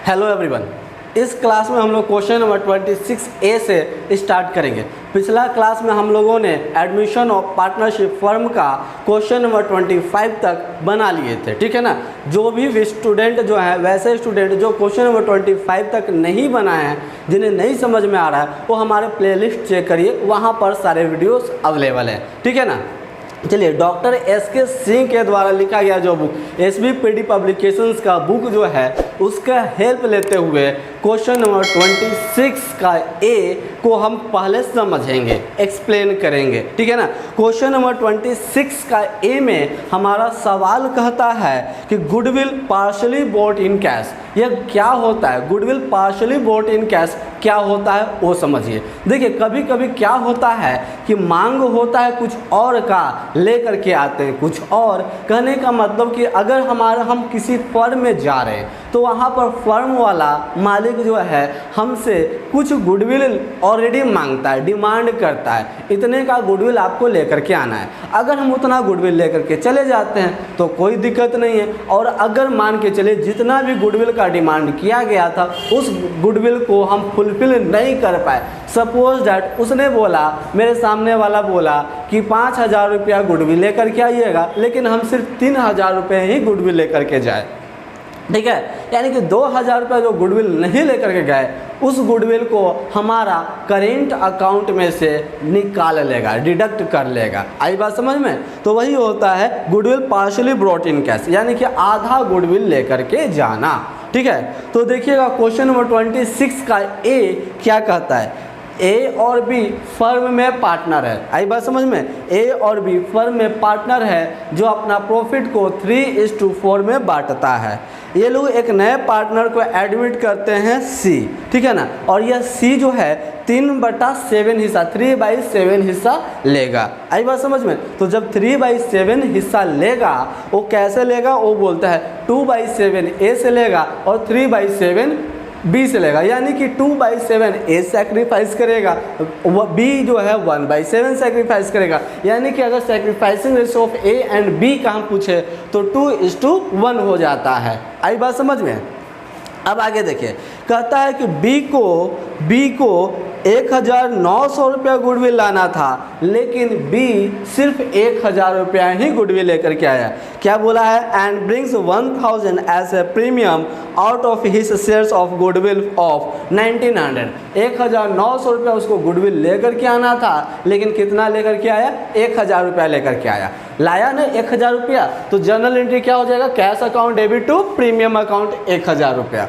Hello everyone, इस class में हम लोग क्वेश्चन नंबर 26A से स्टार्ट करेंगे। पिछला क्लास में हम लोगों ने एडमिशन ऑफ पार्टनरशिप फर्म का क्वेश्चन नंबर 25 तक बना लिए थे, ठीक है ना। जो भी स्टूडेंट जो है, वैसे स्टूडेंट जो क्वेश्चन नंबर 25 तक नहीं बनाए हैं, जिन्हें नहीं समझ में आ रहा है, वो हमारे प्लेलिस्ट चेक करिए, वहाँ पर सारे वीडियोस अवेलेबल हैं, ठीक है ना। चलिए, डॉक्टर एस.के. सिंह के द्वारा लिखा गया जो बुक एस.बी. पब्लिकेशंस का बुक जो है, उसका हेल्प लेते हुए क्वेश्चन नंबर 26 का ए को हम पहले समझेंगे, एक्सप्लेन करेंगे, ठीक है ना। क्वेश्चन नंबर 26 का ए में हमारा सवाल कहता है कि goodwill partially bought in cash, यह क्या होता है? Goodwill partially bought in cash क्या होता है वो समझिए। देखिए, कभी कभी क्या होता है कि मांग होता है कुछ और का, लेकर के आते हैं कुछ और। कहने का मतलब कि अगर हम किसी फर्म में जा रहे हैं तो वहाँ पर फर्म वाला मालिक जो है हमसे कुछ गुडविल ऑलरेडी मांगता है, डिमांड करता है, इतने का गुडविल आपको लेकर के आना है। अगर हम उतना गुडविल लेकर के चले जाते हैं तो कोई दिक्कत नहीं है, और अगर मान के चले जितना भी गुडविल का डिमांड किया गया था उस गुडविल को हम फुलफिल नहीं कर पाए, सपोज डैट उसने बोला, मेरे सामने वाला बोला कि 5,000 रुपया गुडविल लेकर के आइएगा, लेकिन हम सिर्फ 3,000 रुपये ही गुडविल लेकर के जाए, ठीक है। यानी कि 2,000 रुपये जो गुडविल नहीं लेकर के गए, उस गुडविल को हमारा करेंट अकाउंट में से निकाल लेगा, डिडक्ट कर लेगा। आई बात समझ में? तो वही होता है goodwill partially brought in cash, यानी कि आधा गुडविल लेकर के जाना, ठीक है। तो देखिएगा क्वेश्चन नंबर 26 का ए क्या कहता है। ए और बी फर्म में पार्टनर है। आई बात समझ में? ए और बी फर्म में पार्टनर है जो अपना प्रॉफिट को 3:4 में बांटता है। ये लोग एक नए पार्टनर को एडमिट करते हैं सी, ठीक है ना। और यह सी जो है 3/7 हिस्सा, 3/7 हिस्सा लेगा। आई बात समझ में? तो जब 3/7 हिस्सा लेगा, वो कैसे लेगा? वो बोलता है 2/7 ए से लेगा और 3/7 बी से लेगा, यानी कि 2/7 ए सेक्रीफाइस करेगा, बी जो है 1/7 सेक्रीफाइस करेगा। यानी कि अगर sacrificing ratio of A and B का हम पूछे तो 2:1 हो जाता है। आई बात समझ में? अब आगे देखिए, कहता है कि बी को 1,900 रुपया गुडविल लाना था, लेकिन बी सिर्फ 1,000 रुपया ही गुडविल लेकर के आया। क्या बोला है? And brings 1,000 as a premium out of his shares of goodwill of 1,900। 1,900 रुपया उसको गुडविल लेकर के आना था, लेकिन कितना लेकर के आया? 1,000 रुपया लेकर के आया। लाया ना 1,000 रुपया, तो जर्नल एंट्री क्या हो जाएगा? Cash account debit to premium account 1,000 रुपया,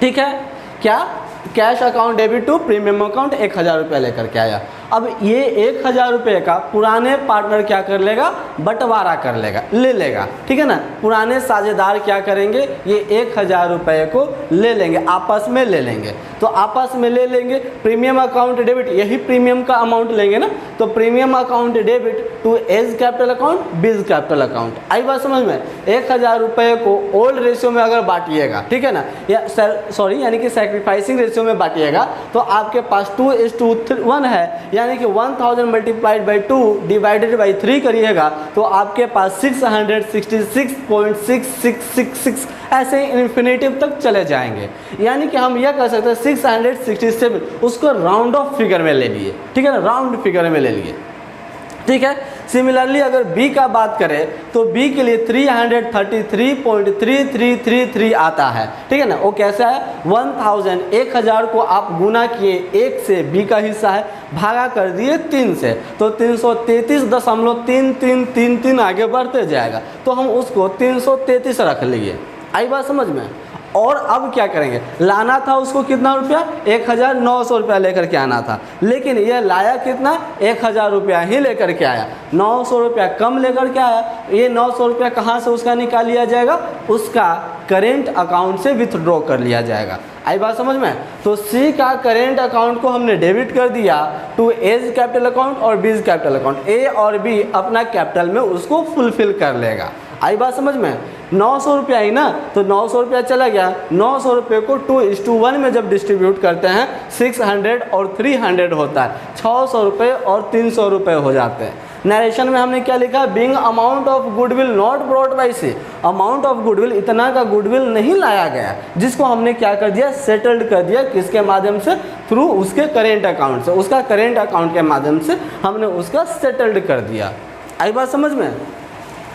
ठीक है। क्या? Cash account debit to premium account 1,000 रुपया लेकर के आया। अब ये 1,000 रुपये का पुराने पार्टनर क्या कर लेगा? बंटवारा कर लेगा, ले लेगा, ठीक है ना। पुराने साझेदार क्या करेंगे? ये 1,000 रुपये को ले लेंगे, आपस में ले लेंगे। तो आपस में ले लेंगे, प्रीमियम अकाउंट डेबिट, यही प्रीमियम का अमाउंट लेंगे ना। तो premium account debit to A's capital account, B's capital account. आई बात समझ में? 1,000 रुपये को ओल्ड रेशियो में अगर बांटिएगा, ठीक है ना, या सॉरी यानी कि सेक्रीफाइसिंग रेशियो में बांटिएगा, तो आपके पास 2:1 है, यानी कि 1,000 मल्टीप्लाइड बाई 2 डिवाइडेड बाई 3 करिएगा तो आपके पास 666.6666 ऐसे इन्फिनेटिव तक चले जाएंगे। यानी कि हम यह कह सकते हैं 667, उसको राउंड ऑफ फिगर में ले लिए, ठीक है ना, राउंड फिगर में ले लिए, ठीक है। सिमिलरली अगर बी का बात करें तो बी के लिए 333.3333 आता है, ठीक है ना। वो कैसा है? 1,000 को आप गुना किए 1 से, बी का हिस्सा है, भागा कर दिए 3 से, तो 333.3333 आगे बढ़ते जाएगा, तो हम उसको 333 रख लिए। आई बात समझ में? और अब क्या करेंगे? लाना था उसको कितना रुपया? 1,900 रुपया लेकर के आना था, लेकिन यह लाया कितना? 1,000 रुपया ही लेकर के आया, 900 रुपया कम लेकर के आया। ये 900 रुपया कहाँ से उसका निकाल लिया जाएगा? उसका करेंट अकाउंट से विथड्रॉ कर लिया जाएगा। आई बात समझ में? तो सी का करेंट अकाउंट को हमने डेबिट कर दिया टू एज कैपिटल अकाउंट और बीज कैपिटल अकाउंट। ए और बी अपना कैपिटल में उसको फुलफिल कर लेगा। आई बात समझ में? 900 रुपया ही ना, तो 900 रुपया चला गया। 900 रुपये को 2:1 में जब डिस्ट्रीब्यूट करते हैं 600 और 300 होता है, 600 रुपये और 300 रुपये हो जाते हैं। नरेशन में हमने क्या लिखा, being amount of goodwill not brought by C, amount of goodwill, इतना का गुडविल नहीं लाया गया, जिसको हमने क्या कर दिया, सेटल्ड कर दिया, किसके माध्यम से, थ्रू उसके करेंट अकाउंट से, उसका करेंट अकाउंट के माध्यम से हमने उसका सेटल्ड कर दिया। आई बात समझ में।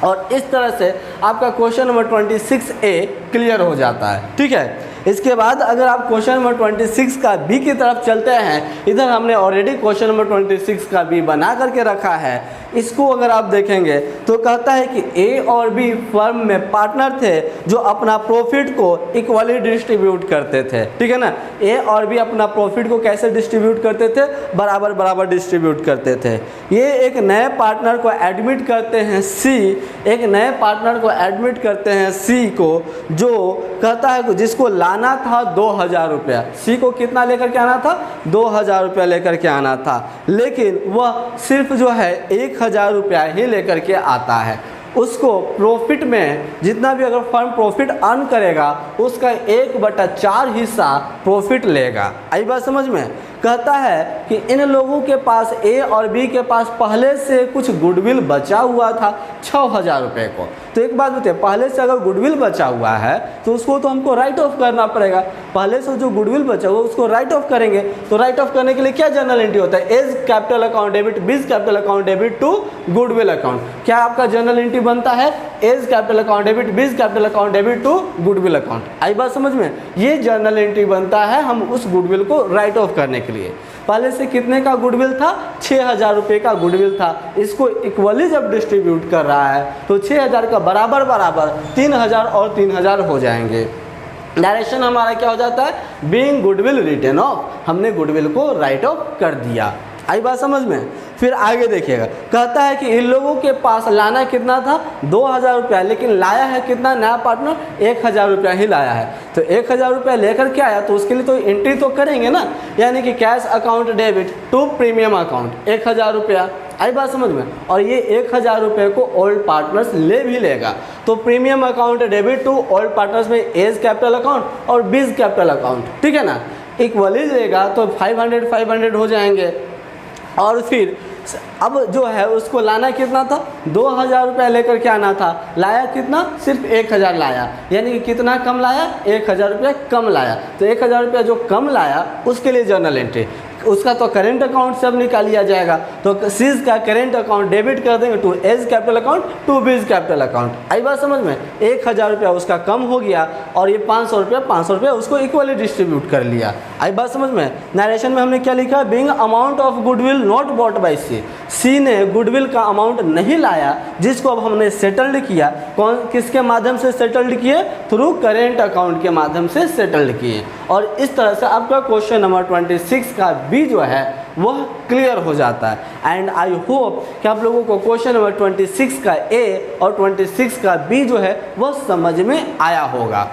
और इस तरह से आपका क्वेश्चन नंबर 26A क्लियर हो जाता है। ठीक है, इसके बाद अगर आप क्वेश्चन नंबर 26 का बी की तरफ चलते हैं, इधर हमने ऑलरेडी क्वेश्चन नंबर 26 का बी बना करके रखा है। इसको अगर आप देखेंगे तो कहता है कि ए और बी फर्म में पार्टनर थे जो अपना प्रॉफिट को इक्वली डिस्ट्रीब्यूट करते थे। ठीक है ना, ए और बी अपना प्रॉफिट को कैसे डिस्ट्रीब्यूट करते थे, बराबर बराबर डिस्ट्रीब्यूट करते थे। ये एक नए पार्टनर को एडमिट करते हैं सी, एक नए पार्टनर को एडमिट करते हैं सी को, जो कहता है कि जिसको लाना था 2000 रुपया, सी को कितना लेकर के आना था, 2000 रुपया लेकर के आना था, लेकिन वह सिर्फ जो है 1000 रुपया ही लेकर के आता है। उसको प्रॉफिट में जितना भी अगर फर्म प्रॉफिट अर्न करेगा उसका 1/4 हिस्सा प्रॉफिट लेगा। आई बात समझ में। कहता है कि इन लोगों के पास, ए और बी के पास पहले से कुछ गुडविल बचा हुआ था 6000 रुपये को। तो एक बात बताइए, पहले से अगर गुडविल बचा हुआ है तो उसको तो हमको राइट ऑफ करना पड़ेगा। पहले से जो गुडविल बचा हुआ उसको राइट ऑफ करेंगे, तो राइट ऑफ करने के लिए क्या जर्नल एंट्री होता है, A's capital account debit, B's capital account debit to goodwill account. क्या आपका जर्नल एंट्री बनता है, A's capital account debit, B's capital account debit to goodwill account. आई बात समझ में। ये जर्नल एंट्री बनता है हम उस गुडविल को राइट ऑफ करने के लिए। पहले से कितने का गुडविल था, 6000 रुपये का गुडविल था। इसको इक्वली जब डिस्ट्रीब्यूट कर रहा है तो 6000 का बराबर बराबर 3000 और 3000 हो जाएंगे। डायरेक्शन हमारा क्या हो जाता है, बीइंग गुडविल रिटन ऑफ, हमने गुडविल को राइट ऑफ कर दिया। आई बात समझ में। फिर आगे देखिएगा, कहता है कि इन लोगों के पास लाना कितना था, 2000 रुपया, लेकिन लाया है कितना, नया पार्टनर 1000 रुपया ही लाया है। तो 1000 रुपया लेकर के आया तो उसके लिए तो एंट्री तो करेंगे ना, यानी कि cash account debit to premium account 1000 रुपया। आई बात समझ में। और ये 1000 रुपये को ओल्ड पार्टनर्स ले भी लेगा। तो premium account debit to old partners में एज कैपिटल अकाउंट और बीज कैपिटल अकाउंट, ठीक है ना, इक्वली लेगा तो 500 हो जाएंगे। और फिर अब जो है उसको लाना कितना था, 2000 रुपया लेकर के आना था, लाया कितना, सिर्फ 1000 लाया, यानी कि कितना कम लाया, 1000 रुपया कम लाया। तो 1000 रुपया जो कम लाया उसके लिए जर्नल एंट्री, उसका तो करेंट अकाउंट से अब निकाल लिया जाएगा। तो सीज का करेंट अकाउंट डेबिट कर देंगे to A's capital account to B's capital account. आई बात समझ में। 1000 रुपया उसका कम हो गया और ये 500 रुपया उसको इक्वली डिस्ट्रीब्यूट कर लिया। आई बात समझ में। नरेशन में हमने क्या लिखा, being amount of goodwill not bought by C, C ने गुडविल का अमाउंट नहीं लाया, जिसको अब हमने सेटल्ड किया। कौन, किसके माध्यम से सेटल्ड किए, थ्रू करेंट अकाउंट के माध्यम से सेटल्ड किए। और इस तरह से आपका क्वेश्चन नंबर 26 का बी जो है वह क्लियर हो जाता है। एंड आई होप कि आप लोगों को क्वेश्चन नंबर 26 का ए और 26 का बी जो है वह समझ में आया होगा।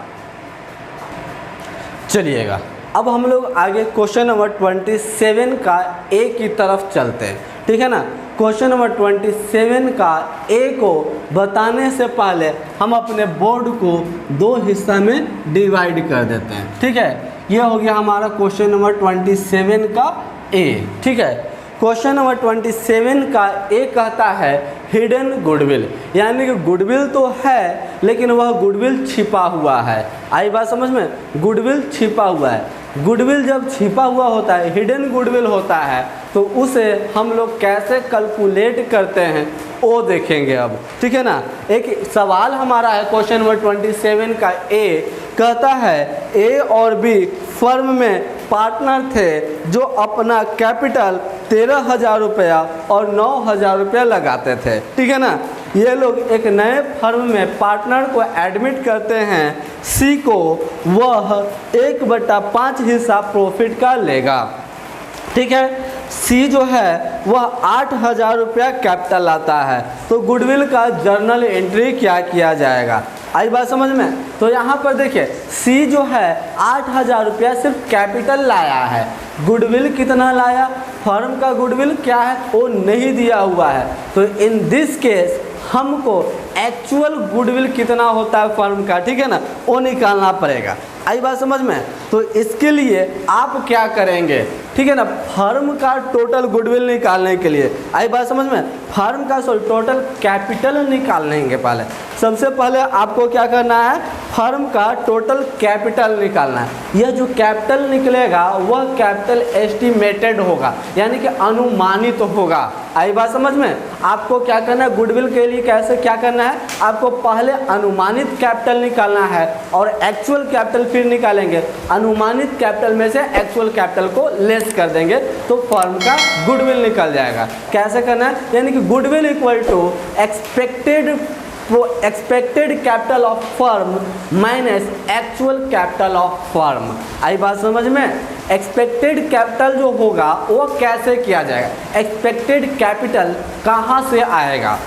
चलिएगा अब हम लोग आगे क्वेश्चन नंबर 27 का ए की तरफ चलते हैं। ठीक है ना। क्वेश्चन नंबर 27 का ए को बताने से पहले हम अपने बोर्ड को 2 हिस्सा में डिवाइड कर देते हैं। ठीक है, यह हो गया हमारा क्वेश्चन नंबर 27 का ए। ठीक है, क्वेश्चन नंबर 27 का ए कहता है हिडन गुडविल, यानी कि गुडविल तो है लेकिन वह गुडविल छिपा हुआ है। आई बात समझ में, गुडविल छिपा हुआ है। गुडविल जब छिपा हुआ होता है, हिडन गुडविल होता है, तो उसे हम लोग कैसे कैलकुलेट करते हैं वो देखेंगे अब। ठीक है ना। एक सवाल हमारा है क्वेश्चन नंबर 27 का ए, कहता है ए और बी फर्म में पार्टनर थे जो अपना कैपिटल 13,000 रुपया और 9,000 रुपया लगाते थे। ठीक है ना। ये लोग एक नए फर्म में पार्टनर को एडमिट करते हैं सी को, वह 1/5 हिस्सा प्रॉफिट का लेगा। ठीक है, सी जो है वह 8,000 रुपया कैपिटल लाता है। तो गुडविल का जर्नल एंट्री क्या किया जाएगा। आई बात समझ में। तो यहाँ पर देखिए सी जो है 8,000 रुपया सिर्फ कैपिटल लाया है। गुडविल कितना लाया, फर्म का गुडविल क्या है वो नहीं दिया हुआ है। तो इन दिस केस हमको एक्चुअल गुडविल कितना होता है फर्म का, ठीक है ना, वो निकालना पड़ेगा। आई बात समझ में। तो इसके लिए आप क्या करेंगे, ठीक है ना, फर्म का टोटल गुडविल निकालने के लिए, आई बात समझ में, फर्म का टोटल कैपिटल निकालने के पहले सबसे पहले आपको क्या करना है, फर्म का टोटल कैपिटल निकालना है। यह जो कैपिटल निकलेगा वह कैपिटल एस्टिमेटेड होगा, यानी कि अनुमानित होगा। आई बात समझ में। आपको क्या करना है, गुडविल के लिए कैसे क्या करना है, आपको पहले अनुमानित कैपिटल निकालना है और एक्चुअल कैपिटल फिर निकालेंगे। अनुमानित कैपिटल में से एक्चुअल कैपिटल को लेस कर देंगे तो फर्म का गुडविल निकल जाएगा। कैसे करना है, यानी कि goodwill equal to expected capital of firm minus actual capital of firm. आई बात समझ में। एक्सपेक्टेड कैपिटल जो होगा वो कैसे किया जाएगा, एक्सपेक्टेड कैपिटल कहाँ से आएगा,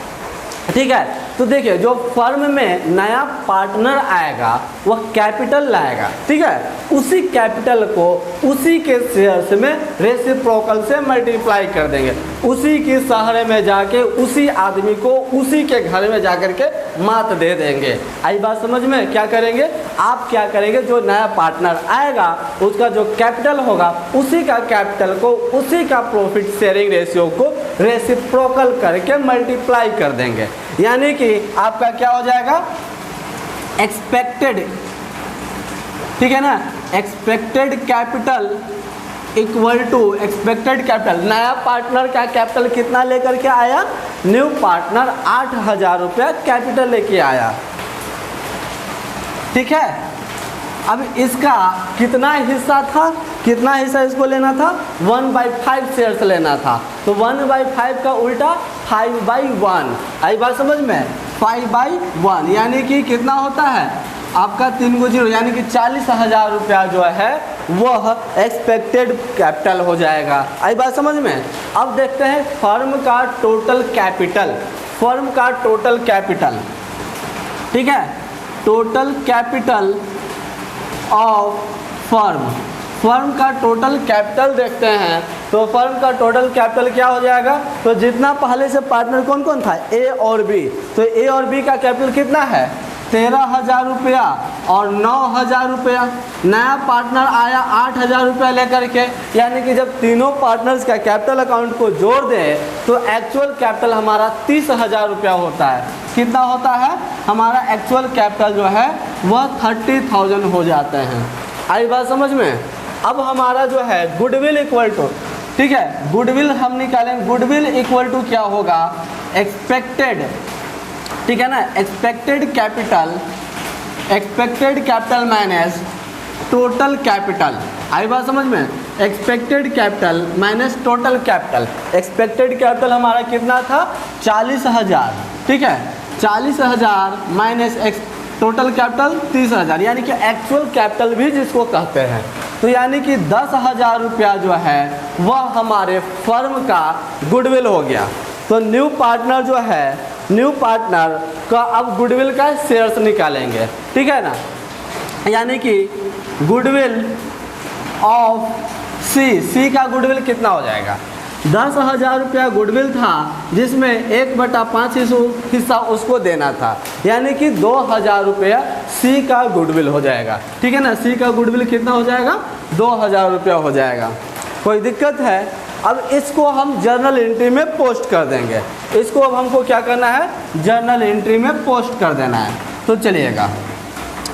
ठीक है। तो देखिए जो फर्म में नया पार्टनर आएगा वह कैपिटल लाएगा, ठीक है। उसी कैपिटल को उसी के शेयर्स में रेसिप्रोकल से मल्टीप्लाई कर देंगे, उसी के शहर में जाके उसी आदमी को उसी के घर में जाकर के मात दे देंगे। आई बात समझ में। क्या करेंगे, आप क्या करेंगे, जो नया पार्टनर आएगा उसका जो कैपिटल होगा उसी का कैपिटल को उसी का प्रॉफिट शेयरिंग रेशियो को रेसिप्रोकल करके मल्टीप्लाई कर देंगे, यानी कि आपका क्या हो जाएगा, एक्सपेक्टेड, ठीक है ना, expected capital equal to expected capital. नया पार्टनर का कैपिटल कितना लेकर के आया, न्यू पार्टनर 8,000 रुपया कैपिटल लेके आया, ठीक है। अब इसका कितना हिस्सा था, कितना हिस्सा इसको लेना था, 1/5 शेयर्स लेना था। तो 1/5 का उल्टा 5/1। आई बात समझ में, 5/1 यानी कि कितना होता है आपका 3 को 0, यानी कि 40,000 रुपया जो है वह एक्सपेक्टेड कैपिटल हो जाएगा। आई बात समझ में। अब देखते हैं फर्म का टोटल कैपिटल, फर्म का टोटल कैपिटल, ठीक है, total capital of firm, firm का टोटल कैपिटल देखते हैं। तो फर्म का टोटल कैपिटल क्या हो जाएगा, तो जितना पहले से पार्टनर कौन कौन था, ए और बी, तो ए और बी का कैपिटल कितना है 13,000 रुपया और 9,000 रुपया। नया पार्टनर आया 8,000 रुपया लेकर के, यानी कि जब तीनों पार्टनर्स का कैपिटल अकाउंट को जोड़ दें तो एक्चुअल कैपिटल हमारा 30,000 रुपया होता है। कितना होता है हमारा एक्चुअल कैपिटल जो है वह 30,000 हो जाते हैं। आई बात समझ में। अब हमारा जो है गुडविल इक्वल टू, ठीक है, गुडविल हम निकालेंगे, गुडविल इक्वल टू क्या होगा, एक्सपेक्टेड, ठीक है ना, expected capital minus total capital. आई बात समझ में, expected capital minus total capital. Expected capital हमारा कितना था 40,000, ठीक है, 40,000 माइनस टोटल कैपिटल 30,000, यानी कि एक्चुअल कैपिटल भी जिसको कहते हैं। तो यानी कि 10,000 रुपया जो है वह हमारे फर्म का गुडविल हो गया। तो न्यू पार्टनर जो है, न्यू पार्टनर का अब गुडविल का शेयर्स निकालेंगे, ठीक है ना, यानी कि गुडविल ऑफ सी का गुडविल कितना हो जाएगा, 10,000 रुपया गुडविल था जिसमें 1/5 हिस्सा उसको देना था, यानी कि 2,000 रुपया सी का गुडविल हो जाएगा, ठीक है ना। सी का गुडविल कितना हो जाएगा, 2,000 रुपया हो जाएगा। कोई दिक्कत है, अब इसको हम जर्नल एंट्री में पोस्ट कर देंगे। इसको अब हमको क्या करना है, जर्नल एंट्री में पोस्ट कर देना है। तो चलिएगा,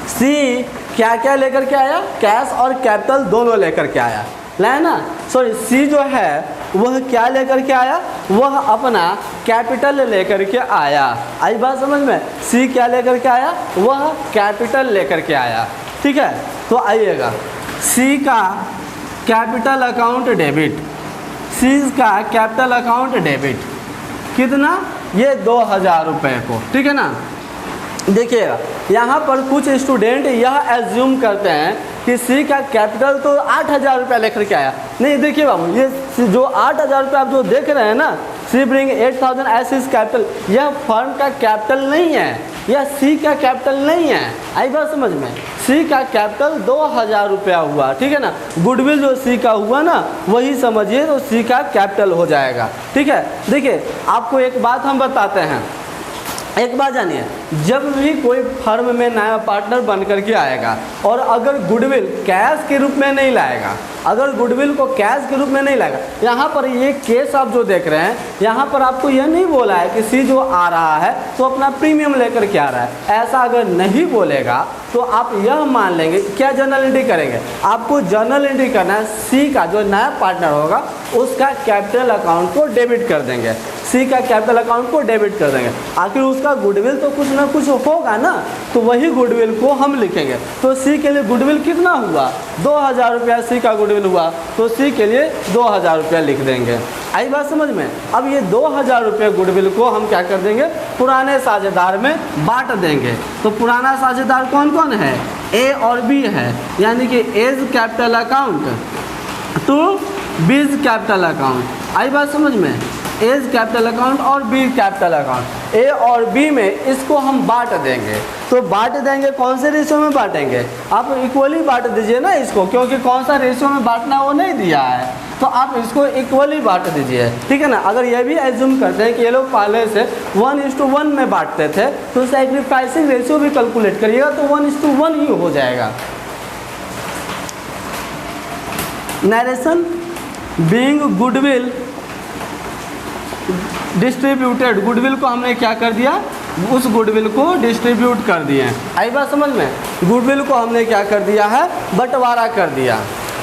सी क्या क्या लेकर के आया, कैश और कैपिटल दोनों लेकर के आया, लाया ना, सॉरी सी जो है वह क्या लेकर के आया, वह अपना कैपिटल लेकर के आया। आई बात समझ में, सी क्या लेकर के आया, वह कैपिटल लेकर के आया, ठीक है। तो आइएगा, सी का कैपिटल अकाउंट डेबिट, सी का कैपिटल अकाउंट डेबिट कितना, ये 2,000 रुपये को, ठीक है ना। देखिएगा यहाँ पर कुछ स्टूडेंट यह एज्यूम करते हैं कि सी का कैपिटल तो 8,000 रुपया लेकर के आया। नहीं, देखिए बाबू, ये जो 8,000 रुपया आप जो देख रहे हैं ना, सी ब्रिंग 8,000 एज हिज कैपिटल, यह फर्म का कैपिटल नहीं है, यह सी का कैपिटल नहीं है। आई बात समझ में, सी का कैपिटल 2,000 रुपया हुआ, ठीक है ना। गुडविल जो सी का हुआ ना वही समझिए तो सी का कैपिटल हो जाएगा, ठीक है। देखिए आपको एक बात हम बताते हैं, एक बात जानिए, जब भी कोई फर्म में नया पार्टनर बन करके आएगा और अगर गुडविल कैश के रूप में नहीं लाएगा, अगर गुडविल को कैश के रूप में नहीं लाएगा, यहाँ पर ये केस आप जो देख रहे हैं, यहाँ पर आपको यह नहीं बोला है कि सी जो आ रहा है तो अपना प्रीमियम लेकर के आ रहा है। ऐसा अगर नहीं बोलेगा तो आप यह मान लेंगे, क्या जर्नल एंट्री करेंगे, आपको जर्नल एंट्री करना है, सी का जो नया पार्टनर होगा उसका कैपिटल अकाउंट को डेबिट कर देंगे, सी का कैपिटल अकाउंट को डेबिट कर देंगे। आखिर उसका गुडविल तो कुछ ना कुछ होगा ना, तो वही गुडविल को हम लिखेंगे। तो सी के लिए गुडविल कितना हुआ, 2000 रुपया सी का गुडविल हुआ, तो सी के लिए 2000 रुपया लिख देंगे। आई बात समझ में। अब ये 2000 रुपये गुडविल को हम क्या कर देंगे, पुराने साझेदार में बांट देंगे। तो पुराना साझेदार कौन कौन है, ए और बी है, यानी कि A's capital account to B's capital account. आई बात समझ में, एज कैपिटल अकाउंट और बी कैपिटल अकाउंट, ए और बी में इसको हम बांट देंगे। तो बांट देंगे, कौन से रेशियो में बांटेंगे, आप इक्वली बांट दीजिए ना इसको, क्योंकि कौन सा रेशियो में बांटना वो नहीं दिया है, तो आप इसको इक्वली बांट दीजिए, ठीक है ना। अगर ये भी एज्यूम करते हैं कि ये लोग पहले से 1:1 में बांटते थे, तो सैक्रिफाइसिंग रेशियो भी कैलकुलेट करिएगा तो 1:1 ही हो जाएगा। Narration being goodwill distributed, goodwill को हमने क्या कर दिया, उस गुडविल को डिस्ट्रीब्यूट कर दिए। आई बात समझ में, गुडविल को हमने क्या कर दिया है, बंटवारा कर दिया,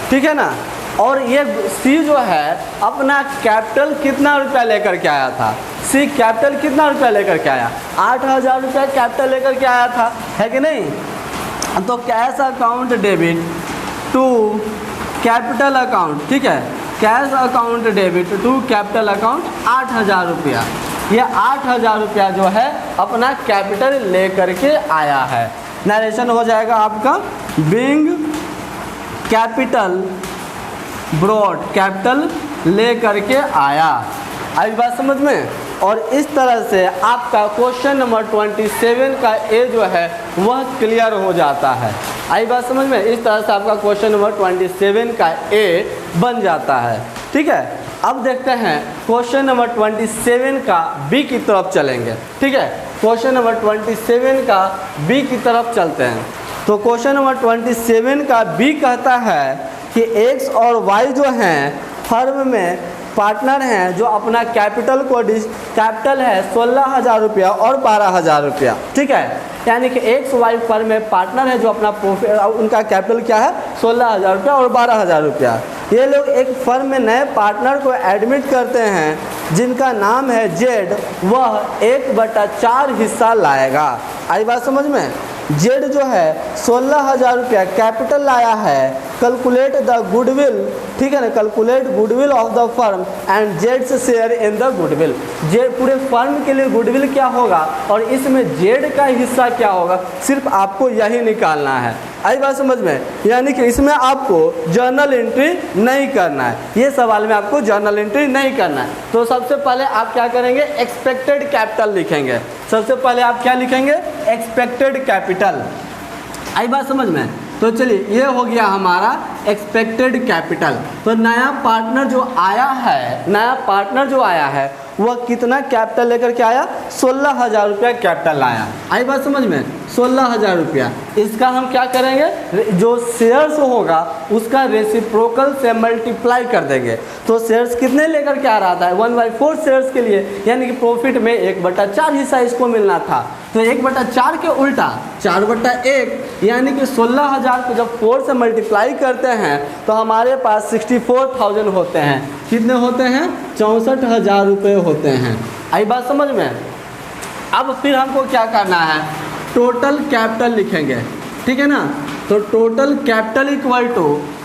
ठीक है ना। और ये सी जो है अपना कैपिटल कितना रुपया लेकर के आया था, सी कैपिटल कितना रुपया लेकर के आया, 8000 रुपया कैपिटल लेकर के आया था, है कि नहीं। तो cash account debit to capital account, ठीक है, cash account debit to capital account 8000 रुपया, ये 8000 रुपया जो है अपना कैपिटल ले करके आया है। नरेशन हो जाएगा आपका, बीइंग कैपिटल ब्रॉड, कैपिटल ले करके आया। आई बात समझ में। और इस तरह से आपका क्वेश्चन नंबर 27 का ए जो है वह क्लियर हो जाता है। आई बात समझ में, इस तरह से आपका क्वेश्चन नंबर 27 का ए बन जाता है, ठीक है। अब देखते हैं क्वेश्चन नंबर 27 का बी की तरफ चलेंगे, ठीक है। क्वेश्चन नंबर 27 का बी की तरफ चलते हैं। तो क्वेश्चन नंबर 27 का बी कहता है कि एक्स और वाई जो हैं फर्म में पार्टनर हैं, जो अपना कैपिटल को कैपिटल है 16,000 रुपया और 12,000 रुपया, ठीक है। यानी कि एक्स वाई फर्म में पार्टनर है जो अपना उनका कैपिटल क्या है 16,000 रुपया और 12,000 रुपया। ये लोग एक फर्म में नए पार्टनर को एडमिट करते हैं जिनका नाम है जेड, वह 1/4 हिस्सा लाएगा। आई बात समझ में। जेड जो है 16,000 रुपया कैपिटल लाया है, कैलकुलेट द गुडविल, ठीक है ना, calculate goodwill of the firm and Jades share in the goodwill. Z पूरे फर्म के लिए गुडविल क्या होगा और इसमें जेड का हिस्सा क्या होगा, सिर्फ आपको यही निकालना है। आई बात समझ में। यानी कि इसमें आपको जर्नल एंट्री नहीं करना है, ये सवाल में आपको जर्नल एंट्री नहीं करना है। तो सबसे पहले आप क्या करेंगे, एक्सपेक्टेड कैपिटल लिखेंगे। सबसे पहले आप क्या लिखेंगे, एक्सपेक्टेड कैपिटल। आई बात समझ में। तो चलिए ये हो गया हमारा एक्सपेक्टेड कैपिटल। तो नया पार्टनर जो आया है, नया पार्टनर जो आया है वह कितना कैपिटल लेकर के आया, 16,000 रुपया कैपिटल लाया। आई बात समझ में, 16,000 रुपया। इसका हम क्या करेंगे, जो शेयर्स होगा उसका रेसिप्रोकल से मल्टीप्लाई कर देंगे। तो शेयर्स कितने लेकर के आ रहा था, 1/4 शेयर्स के लिए, यानी कि प्रॉफिट में 1/4 हिस्सा इसको मिलना था। तो 1/4 के उल्टा 4/1, यानी कि 16,000 को जब 4 से मल्टीप्लाई करते हैं तो हमारे पास 64,000 होते हैं। कितने होते हैं, 64,000 रुपये होते हैं। आई बात समझ में। अब फिर हमको क्या करना है, टोटल कैपिटल लिखेंगे, ठीक है ना। तो टोटल कैपिटल इक्वल टू,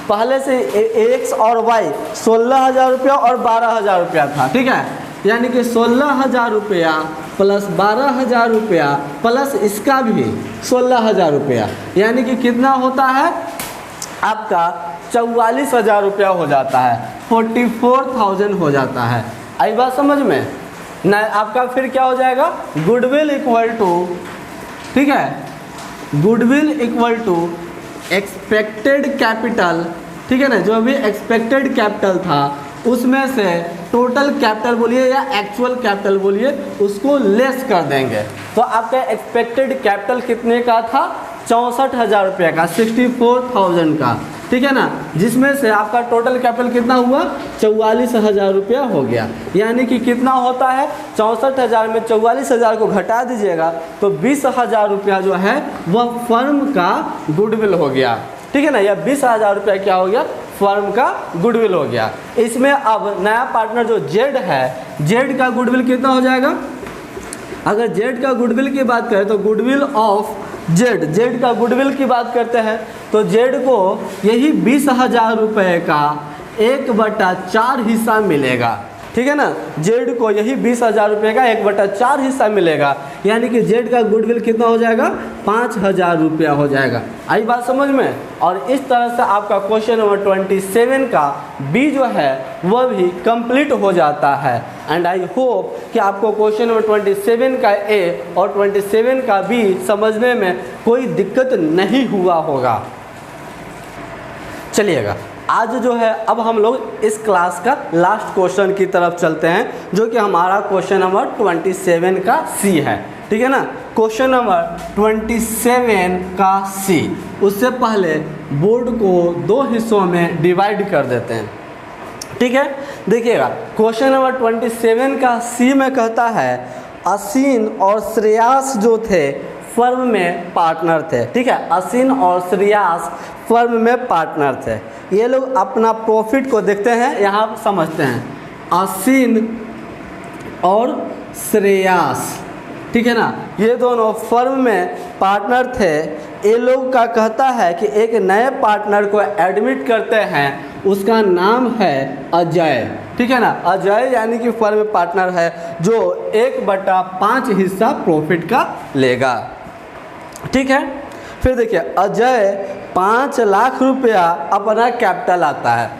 पहले से एक्स और वाई 16,000 रुपया और 12,000 रुपया था, ठीक है। यानी कि 16,000 रुपया प्लस 12,000 रुपया प्लस इसका भी 16,000 रुपया, यानी कि कितना होता है आपका 44,000 रुपया हो जाता है, 44,000 हो जाता है। आई बात समझ में ना। आपका फिर क्या हो जाएगा, गुडविल इक्वल टू, ठीक है, goodwill equal to expected capital, ठीक है ना। जो भी एक्सपेक्टेड कैपिटल था उसमें से टोटल कैपिटल बोलिए या एक्चुअल कैपिटल बोलिए, उसको लेस कर देंगे। तो आपका एक्सपेक्टेड कैपिटल कितने का था? 64,000 रुपये का, 64,000 का, ठीक है ना। जिसमें से आपका टोटल कैपिटल कितना हुआ? 44,000 रुपया हो गया। यानी कि कितना होता है? 64,000 में 44,000 को घटा दीजिएगा तो 20,000 रुपया जो है वह फर्म का गुडविल हो गया, ठीक है ना। यह 20,000 रुपया क्या हो गया? फर्म का गुडविल हो गया। इसमें अब नया पार्टनर जो जेड है, जेड का गुडविल कितना हो जाएगा? अगर जेड का गुडविल की बात करें तो गुडविल ऑफ जेड, जेड का गुडविल की बात करते हैं तो जेड को यही 20,000 रुपये का 1/4 हिस्सा मिलेगा, ठीक है ना। जेड को यही 20,000 रुपये का 1/4 हिस्सा मिलेगा। यानी कि जेड का गुडविल कितना हो जाएगा? 5,000 रुपया हो जाएगा। आई बात समझ में? और इस तरह से आपका क्वेश्चन नंबर 27 का बी जो है वह भी कंप्लीट हो जाता है। एंड आई होप कि आपको क्वेश्चन नंबर 27 का ए और 27 का बी समझने में कोई दिक्कत नहीं हुआ होगा। चलिएगा, आज जो है अब हम लोग इस क्लास का लास्ट क्वेश्चन की तरफ चलते हैं, जो कि हमारा क्वेश्चन नंबर 27 का सी है, ठीक है ना। क्वेश्चन नंबर 27 का सी। उससे पहले बोर्ड को 2 हिस्सों में डिवाइड कर देते हैं, ठीक है। देखिएगा, क्वेश्चन नंबर 27 का सी में कहता है असीन और श्रेयास जो थे फर्म में पार्टनर थे, ठीक है। असीन और श्रेयास फर्म में पार्टनर थे। ये लोग अपना प्रॉफिट को देखते हैं, यहाँ समझते हैं। असीन और श्रेयास, ठीक है ना, ये दोनों फर्म में पार्टनर थे। ये लोग का कहता है कि एक नए पार्टनर को एडमिट करते हैं, उसका नाम है अजय, ठीक है ना। अजय यानी कि फर्म में पार्टनर है जो 1/5 हिस्सा प्रॉफिट का लेगा, ठीक है। फिर देखिए, अजय 5 लाख रुपया अपना कैपिटल आता है।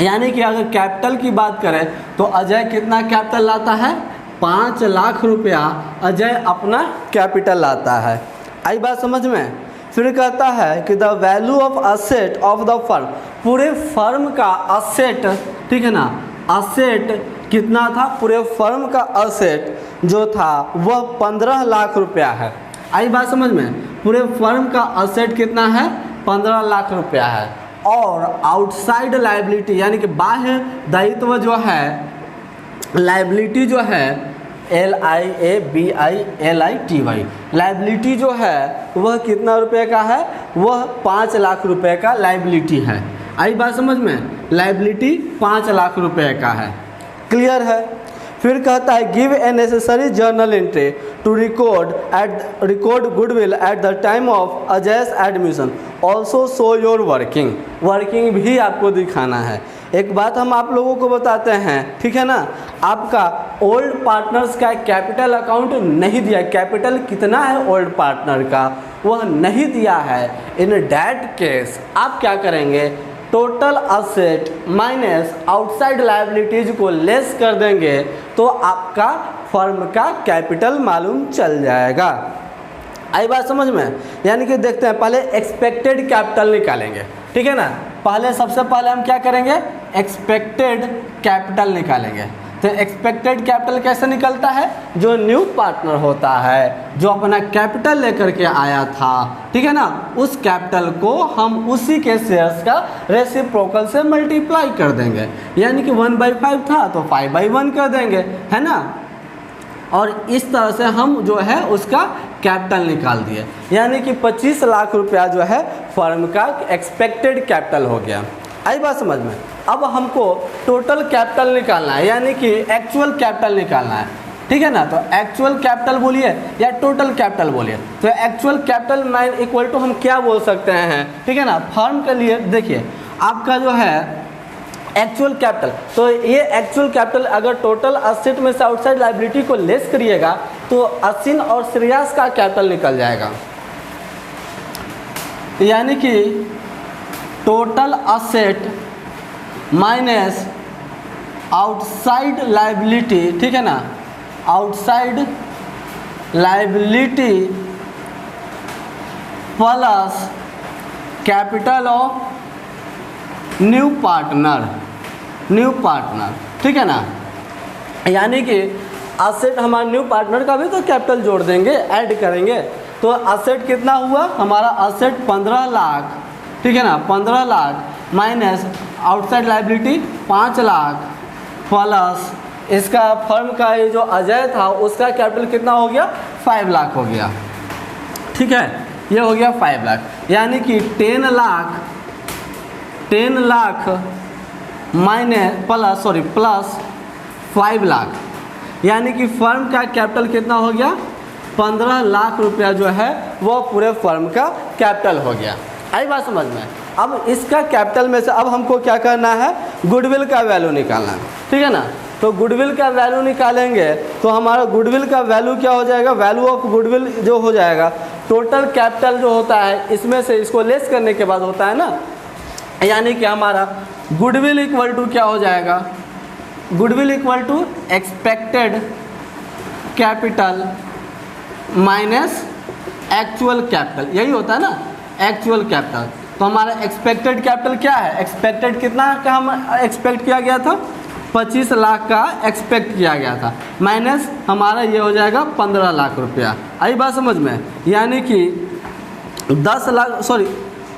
यानी कि अगर कैपिटल की बात करें तो अजय कितना कैपिटल लाता है? 5 लाख रुपया अजय अपना कैपिटल लाता है। आई बात समझ में? फिर कहता है कि the value of asset of the firm, पूरे फर्म का असेट, ठीक है ना, असेट कितना था? पूरे फर्म का असेट जो था वह 15 लाख रुपया है। आई बात समझ में? पूरे फर्म का असेट कितना है? 15 लाख रुपया है। और आउटसाइड लायबिलिटी यानी कि बाह्य दायित्व जो है, लायबिलिटी जो है LIABILITY, लायबिलिटी जो है वह कितना रुपए का है? वह 5 लाख रुपए का लायबिलिटी है। आई बात समझ में? लायबिलिटी 5 लाख रुपए का है। क्लियर है? फिर कहता है give a necessary journal entry to record goodwill at the time of Ajay's admission, also show your working. Working भी आपको दिखाना है। एक बात हम आप लोगों को बताते हैं, ठीक है ना, आपका ओल्ड पार्टनर्स का कैपिटल अकाउंट नहीं दिया। कैपिटल कितना है ओल्ड पार्टनर का वह नहीं दिया है। इन दैट केस आप क्या करेंगे? Total asset minus outside liabilities को लेस कर देंगे तो आपका फर्म का कैपिटल मालूम चल जाएगा। आई बात समझ में? यानी कि देखते हैं, पहले एक्सपेक्टेड कैपिटल निकालेंगे, ठीक है ना। पहले सबसे पहले हम क्या करेंगे? एक्सपेक्टेड कैपिटल निकालेंगे। तो एक्सपेक्टेड कैपिटल कैसे निकलता है? जो न्यू पार्टनर होता है, जो अपना कैपिटल लेकर के आया था, ठीक है ना, उस कैपिटल को हम उसी के शेयर्स का रेसिप्रोकल से मल्टीप्लाई कर देंगे। यानी कि 1/5 था तो 5/1 कर देंगे, है ना। और इस तरह से हम जो है उसका कैपिटल निकाल दिए। यानी कि 25 लाख रुपया जो है फर्म का एक्सपेक्टेड कैपिटल हो गया। आई बात समझ में? अब हमको टोटल कैपिटल निकालना है, यानी कि एक्चुअल कैपिटल निकालना है, ठीक है ना। तो एक्चुअल कैपिटल बोलिए या टोटल कैपिटल बोलिए। तो actual capital minus equal to हम क्या बोल सकते हैं, ठीक है ना। फर्म के लिए देखिए, आपका जो है एक्चुअल कैपिटल, तो ये एक्चुअल कैपिटल अगर टोटल असेट में से आउटसाइड लायबिलिटी को लेस करिएगा तो असीन और श्रेयास का कैपिटल निकल जाएगा। यानी कि total asset minus outside liability, ठीक है ना, outside liability plus capital of new partner, new partner, ठीक है ना। यानी कि असेट हमारा न्यू पार्टनर का भी तो कैपिटल जोड़ देंगे, ऐड करेंगे। तो असेट कितना हुआ हमारा, असेट 15 लाख, ठीक है ना, 15 lakh minus outside liability 5 lakh plus इसका फर्म का ये जो अजय था उसका कैपिटल कितना हो गया, 5 लाख हो गया, ठीक है, ये हो गया 5 लाख। यानी कि 10 लाख माइनस प्लस 5 लाख, यानी कि फर्म का कैपिटल कितना हो गया, 15 लाख रुपया जो है वो पूरे फर्म का कैपिटल हो गया। आई बात समझ में। अब इसका कैपिटल में से अब हमको क्या करना है, गुडविल का वैल्यू निकालना है, ठीक है ना। तो गुडविल का वैल्यू निकालेंगे तो हमारा गुडविल का वैल्यू क्या हो जाएगा, वैल्यू ऑफ गुडविल जो हो जाएगा, टोटल कैपिटल जो होता है इसमें से इसको लेस करने के बाद होता है ना, यानी कि हमारा गुडविल इक्वल टू क्या हो जाएगा, goodwill equal to expected capital minus actual capital, यही होता है ना, एक्चुअल कैपिटल। तो हमारा एक्सपेक्टेड कैपिटल क्या है, एक्सपेक्टेड कितना का हम एक्सपेक्ट किया गया था, 25 लाख का एक्सपेक्ट किया गया था, माइनस हमारा ये हो जाएगा 15 लाख रुपया। आई बात समझ में। यानी कि 10 लाख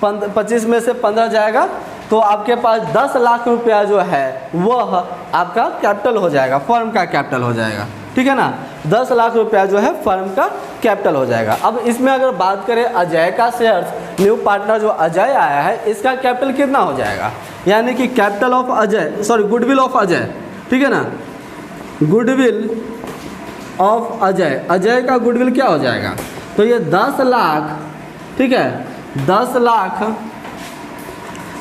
25 में से 15 जाएगा तो आपके पास 10 लाख रुपया जो है वह आपका कैपिटल हो जाएगा, फर्म का कैपिटल हो जाएगा, ठीक है ना। 10 लाख रुपया जो है फर्म का कैपिटल हो जाएगा। अब इसमें अगर बात करें अजय का शेयर्स, न्यू पार्टनर जो अजय आया है इसका कैपिटल कितना हो जाएगा, यानी कि capital of Ajay goodwill of Ajay, ठीक है ना, गुडविल ऑफ अजय, अजय का गुडविल क्या हो जाएगा, तो ये 10 लाख, ठीक है, 10 लाख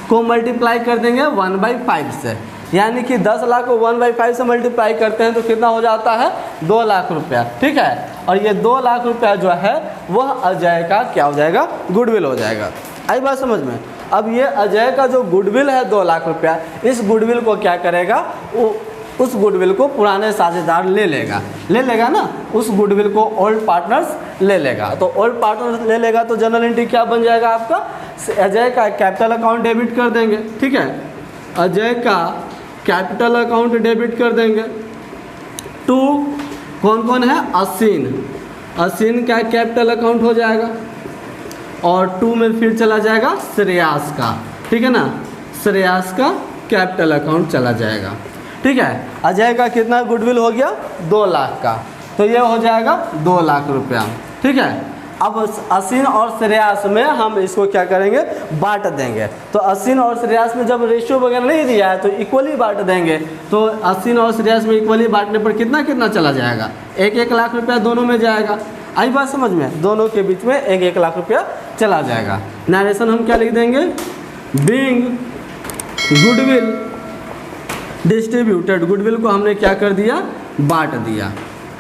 को मल्टीप्लाई कर देंगे 1/5 से, यानी कि 10 लाख को 1/5 से मल्टीप्लाई करते हैं तो कितना हो जाता है, 2 लाख रुपया, ठीक है। और ये 2 लाख रुपया जो है वह अजय का क्या हो जाएगा, गुडविल हो जाएगा। आई बात समझ में। अब ये अजय का जो गुडविल है 2 लाख रुपया, इस गुडविल को क्या करेगा, वो उस गुडविल को पुराने साझेदार ले लेगा ना, उस गुडविल को ओल्ड पार्टनर्स ले लेगा। तो ओल्ड पार्टनर्स ले लेगा तो जनरल एंट्री क्या बन जाएगा आपका, अजय का कैपिटल अकाउंट डेबिट कर देंगे, ठीक है, अजय का कैपिटल अकाउंट डेबिट कर देंगे। टू कौन कौन है, असीन का कैपिटल अकाउंट हो जाएगा, और 2 में फिर चला जाएगा श्रेयास का, ठीक है ना, श्रेयास का कैपिटल अकाउंट चला जाएगा, ठीक है। अजय का कितना गुडविल हो गया, 2 लाख का, तो ये हो जाएगा 2 लाख रुपया, ठीक है। अब असीन और श्रेयास में हम इसको क्या करेंगे, बांट देंगे। तो असीन और श्रेयास में जब रेशियो वगैरह नहीं दिया है तो इक्वली बांट देंगे। तो असीन और श्रेयास में इक्वली बांटने पर कितना कितना चला जाएगा, 1-1 लाख रुपया दोनों में जाएगा। आई बात समझ में, दोनों के बीच में 1-1 लाख रुपया चला जाएगा। नरेशन हम क्या लिख देंगे, बीइंग गुडविल डिस्ट्रीब्यूटेड, गुडविल को हमने क्या कर दिया, बांट दिया।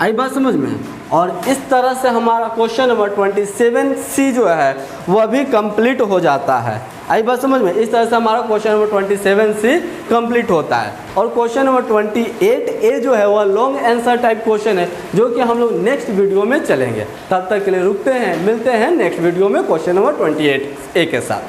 आई बात समझ में। और इस तरह से हमारा क्वेश्चन नंबर 27C जो है वह भी कंप्लीट हो जाता है। आई बात समझ में। इस तरह से हमारा क्वेश्चन नंबर 27C कंप्लीट होता है। और क्वेश्चन नंबर 28A जो है वह लॉन्ग आंसर टाइप क्वेश्चन है, जो कि हम लोग नेक्स्ट वीडियो में चलेंगे। तब तक के लिए रुकते हैं, मिलते हैं नेक्स्ट वीडियो में क्वेश्चन नंबर 28A के साथ।